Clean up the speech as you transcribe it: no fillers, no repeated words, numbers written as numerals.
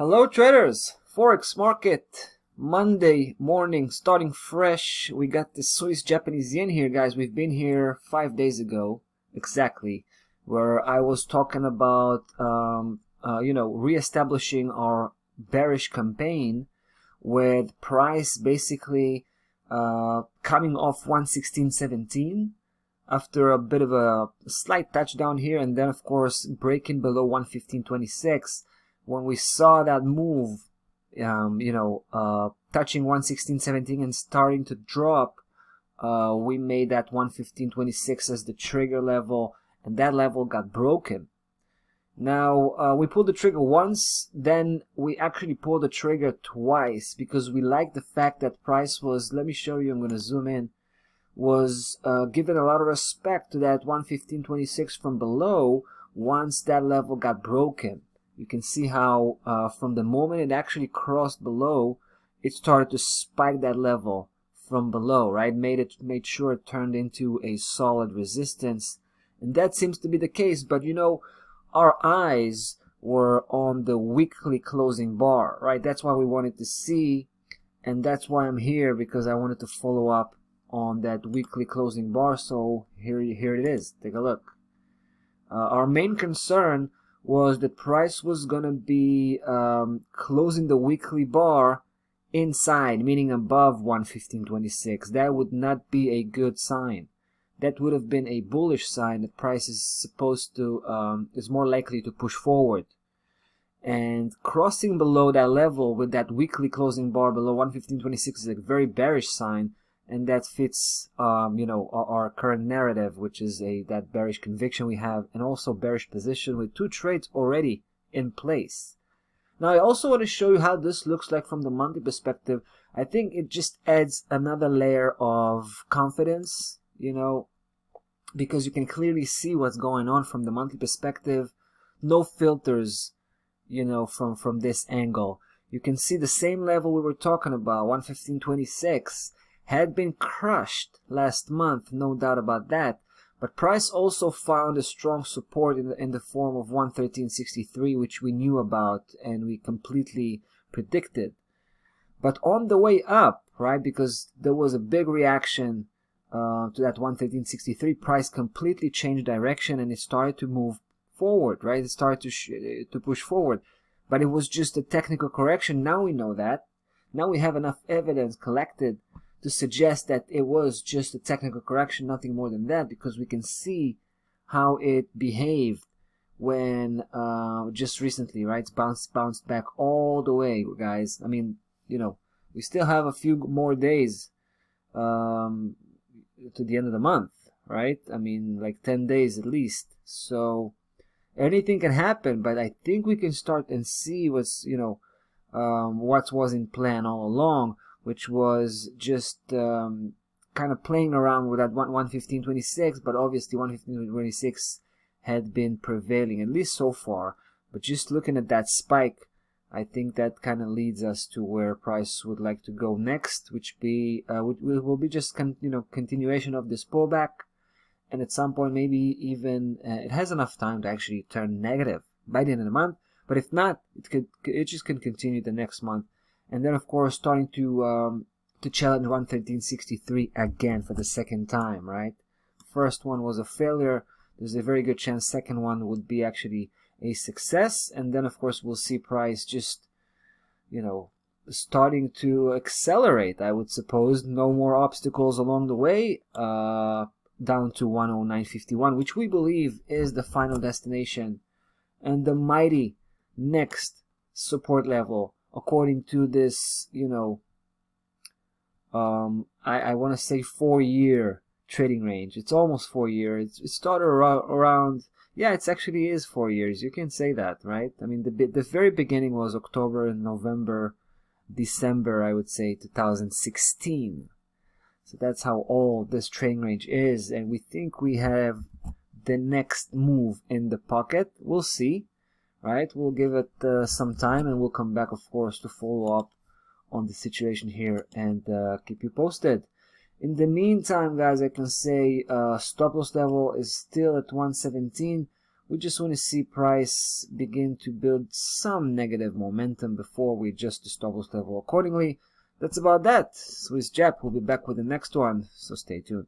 Hello traders, Forex market, Monday morning, starting fresh. We got the Swiss Japanese yen here, guys. We've been here 5 days ago, exactly, where I was talking about, reestablishing our bearish campaign with price basically coming off 116.17 after a bit of a slight touchdown here, and then of course breaking below 115.26. When we saw that move, touching 116.17 and starting to drop, we made that 115.26 as the trigger level, and that level got broken. Now, we pulled the trigger once, then we actually pulled the trigger twice because we liked the fact that price was, let me show you, I'm going to zoom in, was given a lot of respect to that 115.26 from below once that level got broken. You can see how from the moment it actually crossed below, it started to spike that level from below, right? Made sure it turned into a solid resistance, and that seems to be the case. But our eyes were on the weekly closing bar, right? That's why we wanted to see, and that's why I'm here, because I wanted to follow up on that weekly closing bar. So here it is. Take a look. Our main concern was that price was going to be closing the weekly bar inside, meaning above 115.26. That would not be a good sign. That would have been a bullish sign that price is supposed to, is more likely to push forward. And crossing below that level with that weekly closing bar below 115.26 is a very bearish sign, and that fits, our current narrative, which is that bearish conviction we have, and also bearish position with 2 trades already in place. Now, I also want to show you how this looks like from the monthly perspective. I think it just adds another layer of confidence, because you can clearly see what's going on from the monthly perspective. No filters, from this angle. You can see the same level we were talking about, 115.26. had been crushed last month, no doubt about that, but price also found a strong support in the form of 113.63, which we knew about and we completely predicted. But on the way up, right, because there was a big reaction to that 113.63, price completely changed direction and it started to move forward, right? It started to push forward, but it was just a technical correction. Now we know that. Now we have enough evidence collected to suggest that it was just a technical correction, nothing more than that, because we can see how it behaved when just recently, right? It's bounced back all the way, guys. I mean, we still have a few more days to the end of the month, right? I mean, like 10 days at least. So anything can happen, but I think we can start and see what's, what was in plan all along, which was just kind of playing around with that 115.26, but obviously 115.26 had been prevailing, at least so far. But just looking at that spike, I think that kind of leads us to where price would like to go next, which will be just continuation of this pullback, and at some point maybe even it has enough time to actually turn negative by the end of the month. But if not, it just can continue the next month. And then, of course, starting to challenge 113.63 again for the second time, right? First one was a failure. There's a very good chance second one would be actually a success. And then, of course, we'll see price just, starting to accelerate, I would suppose. No more obstacles along the way, down to 109.51, which we believe is the final destination and the mighty next support level, according to this, I want to say 4-year trading range. It's almost 4 years. It started around, yeah, it actually is 4 years. You can say that, right? I mean, the very beginning was October, November, December, I would say 2016. So that's how old this trading range is, and we think we have the next move in the pocket. We'll see. Right, we'll give it some time, and we'll come back, of course, to follow up on the situation here and keep you posted. In the meantime, guys, I can say stop loss level is still at 117. We just want to see price begin to build some negative momentum before we adjust the stop loss level accordingly. That's about that. Chfjpy will be back with the next one, so stay tuned.